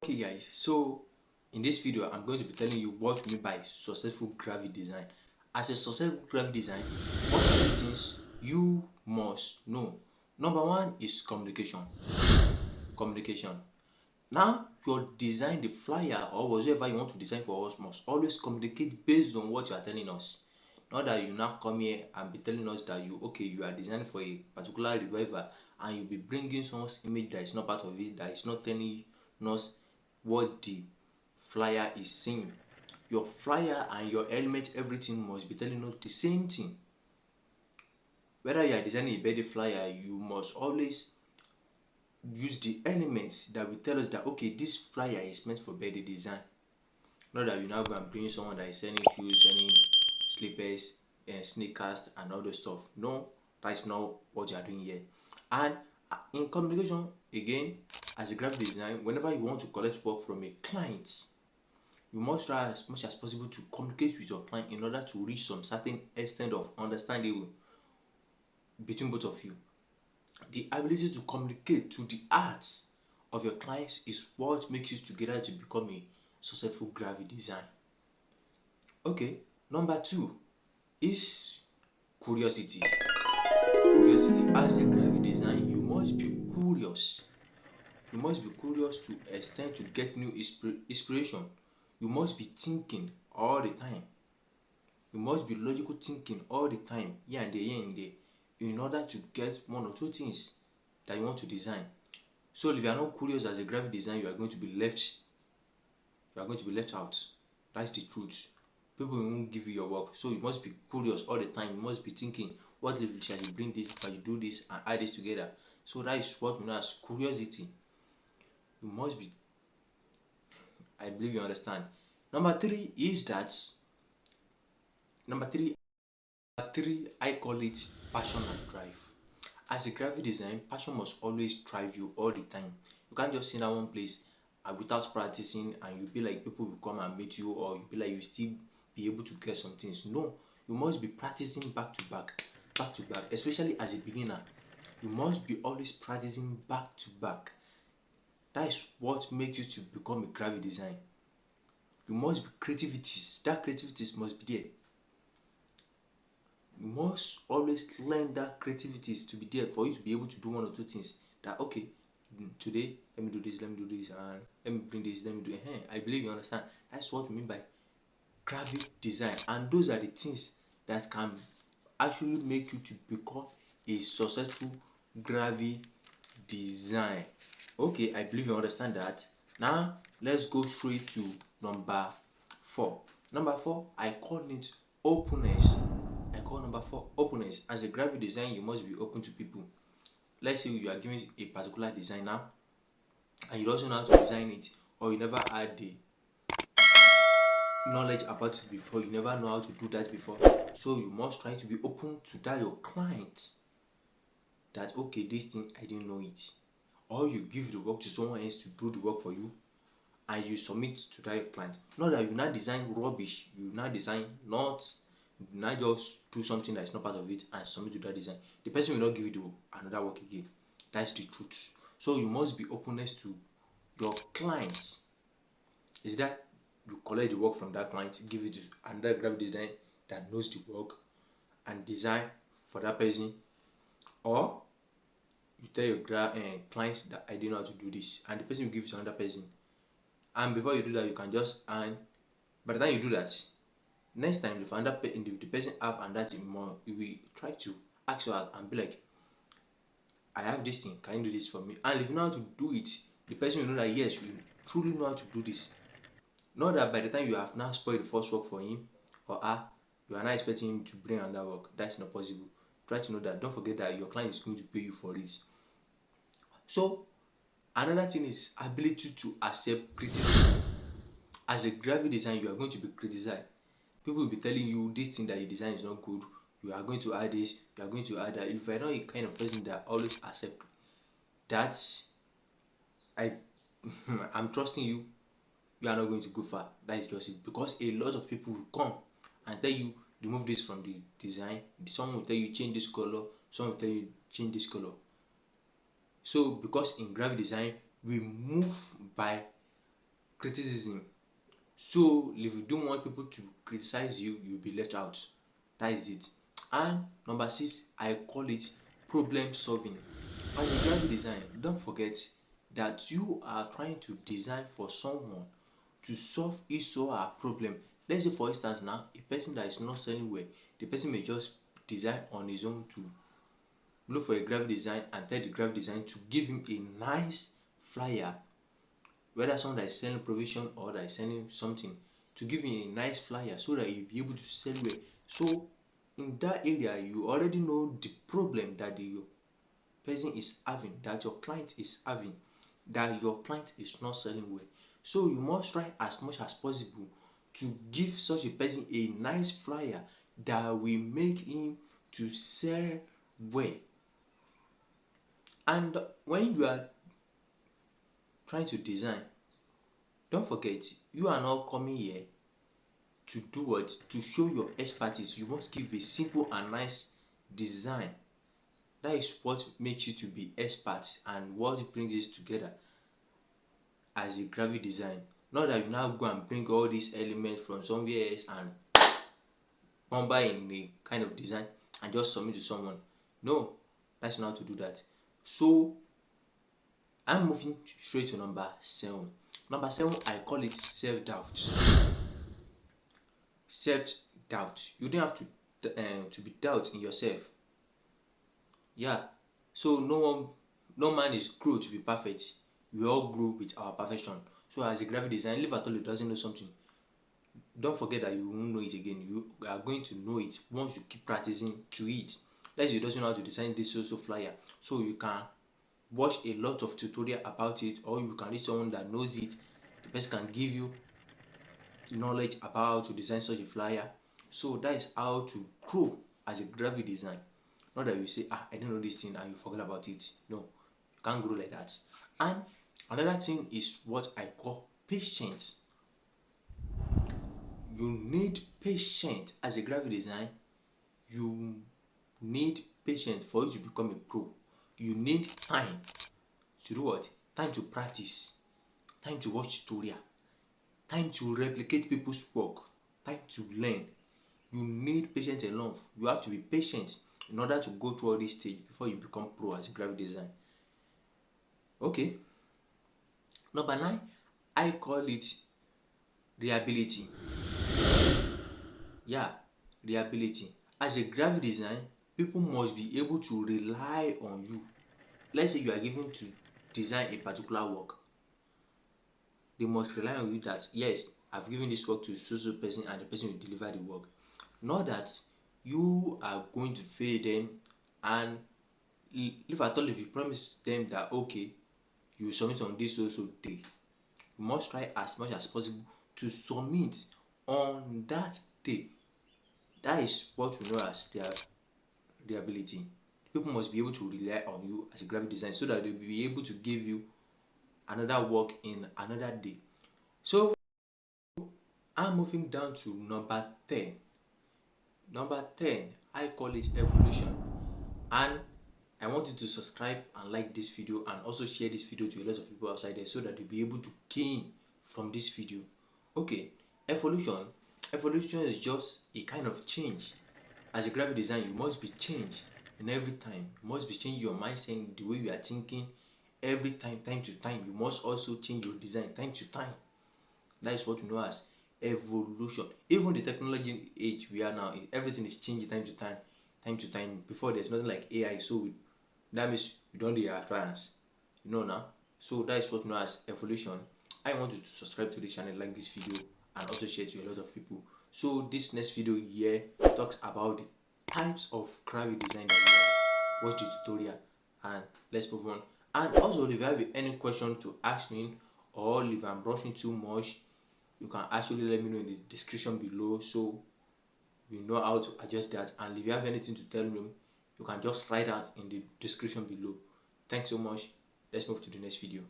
Okay guys, so in this video I'm going to be telling you what we mean by successful graphic design. As a successful graphic design, what are the things you must know? Number one is communication. Communication. Now your design, the flyer or whatever you want to design for us must always communicate based on what you are telling us. Not that you now come here and be telling us that you are designing for a particular revival and you'll be bringing someone's image that is not part of it, that is not telling us what the flyer is saying. Your flyer and your element, everything must be telling us the same thing. Whether you are designing a birthday flyer, you must always use the elements that will tell us that okay, this flyer is meant for birthday design. Not that you now go and bring someone that is selling shoes, selling slippers, and sneakers, and all those stuff. No, that's not what you are doing here. And in communication, again, as a graphic designer, whenever you want to collect work from a client, you must try as much as possible to communicate with your client in order to reach some certain extent of understanding between both of you. The ability to communicate to the hearts of your clients is what makes you together to become a successful graphic design. Okay, number two is curiosity. Curiosity. As a graphic design, you must be curious. You must be curious to extend to get new inspiration. You must be thinking all the time. You must be logical thinking all the time, here and there, in order to get one or two things that you want to design. So if you are not curious as a graphic designer, you are going to be left. You are going to be left out. That's the truth. People won't give you your work. So you must be curious all the time. You must be thinking, what level shall you bring this, shall you do this, and add this together. So that is what we know as curiosity. You must be. I believe you understand. Number three is that. Number three, I call it passion and drive. As a graphic design, passion must always drive you all the time. You can't just sit in one place without practicing and you be like people will come and meet you, or you be like you still be able to get some things. No, you must be practicing back to back, especially as a beginner. You must be always practicing back to back. That is what makes you to become a graphic design. You must be creativities. That creativities must be there. You must always learn that creativities to be there for you to be able to do one or two things. That okay, today let me do this, and let me bring this, let me do it. I believe you understand. That's what we mean by graphic design, and those are the things that can actually make you to become a successful graphic design. Okay, I believe you understand that. Now let's go straight to number 4. Number 4, I call it openness. I call number 4 openness. As a graphic design, you must be open to people. Let's say you are given a particular design now, and you don't know how to design it, or you never had the knowledge about it before, you never know how to do that before. So you must try to be open to that your client, that okay, this thing I didn't know it. Or you give the work to someone else to do the work for you and you submit to that client. Not that you now design rubbish, you now design not just do something that is not part of it and submit to that design. The person will not give you another work again. That's the truth. So you must be openness to your clients. Is that you collect the work from that client, give it to another graphic designer that knows the work and design for that person, or you tell your client that I didn't know how to do this, and the person will give it to another person. And before you do that, you can just, and by the time you do that, next time if the person have and that more, you will try to ask you out and be like, I have this thing, can you do this for me? And if you know how to do it, the person will know that yes, you truly know how to do this. Not that by the time you have now spoiled the first work for him or her, you are not expecting him to bring another work. That's not possible. Try to know that. Don't forget that your client is going to pay you for it. So another thing is ability to accept criticism. As a graphic designer, you are going to be criticized. People will be telling you this thing that you design is not good. You are going to add this, you are going to add that. If you are not a kind of person that always accept that, I'm trusting you, you are not going to go far. That is just it. Because a lot of people will come and tell you remove this from the design. Someone will tell you change this color. Someone will tell you change this color. So because in graphic design we move by criticism. So if you don't want people to criticize you, you'll be left out. That is it. And number 6, I call it problem solving. As a graphic designer, don't forget that you are trying to design for someone to solve his or her problem. Let's say for instance now, a person that is not selling well, the person may just design on his own to look for a graphic design and tell the graphic design to give him a nice flyer, whether someone that is selling provision or that is selling something, to give him a nice flyer so that he'll be able to sell well. So in that area, you already know the problem that the person is having, that your client is having, that your client is not selling well. So you must try as much as possible to give such a person a nice flyer that will make him to sell well. And when you are trying to design, don't forget, you are not coming here to do what? To show your expertise. You must give a simple and nice design. That is what makes you to be expert and what brings us together as a graphic design. Not that you now go and bring all these elements from somewhere else and number in a kind of design and just submit to someone. No, that's not how to do that. So I'm moving straight to number 7. Number 7, I call it self-doubt. Self-doubt. You don't have to be doubt in yourself. Yeah. So no man is grow to be perfect. We all grow with our perfection. So as a graphic designer, if at all it doesn't know something, don't forget that you won't know it again. You are going to know it once you keep practicing to it. Let's say you don't know how to design this social flyer, so you can watch a lot of tutorial about it, or you can reach someone that knows it. The person can give you knowledge about how to design such a flyer. So that is how to grow as a graphic design. Not that you say, I didn't know this thing and you forget about it. No, you can't grow like that. And another thing is what I call patience. You need patience as a graphic design. You need patience for you to become a pro. You need time to do what? Time to practice, time to watch tutorial, time to replicate people's work, time to learn. You need patience enough. You have to be patient in order to go through all this stage before you become pro as a graphic design. Okay. Number 9, I call it reliability. Yeah, reliability. As a graphic design, people must be able to rely on you. Let's say you are given to design a particular work. They must rely on you that, yes, I've given this work to so person and the person will deliver the work. Not that you are going to fail them, and if at all if you promise them that okay, you will submit on this so day, you must try as much as possible to submit on that day. That is what we know as reliability. People must be able to rely on you as a graphic designer so that they'll be able to give you another work in another day. So I'm moving down to number 10. Number 10, I call it evolution. And I want you to subscribe and like this video and also share this video to a lot of people outside there so that they'll be able to gain from this video. Okay, evolution. Evolution is just a kind of change. As a graphic designer, you must be changed in every time. You must be changing your mindset, the way you are thinking every time, time to time. You must also change your design time to time. That is what we know as evolution. Even the technology age we are now, everything is changing time to time, time to time. Before there's nothing like AI, so that means we don't need advance. You know now. So that is what we know as evolution. I want you to subscribe to this channel, like this video, and also share to a lot of people. So this next video here talks about the types of graphic design that we have. Watch the tutorial and let's move on. And also, if you have any question to ask me, or if I'm rushing too much, you can actually let me know in the description below so we know how to adjust that. And if you have anything to tell me, you can just write that in the description below. Thanks so much. Let's move to the next video.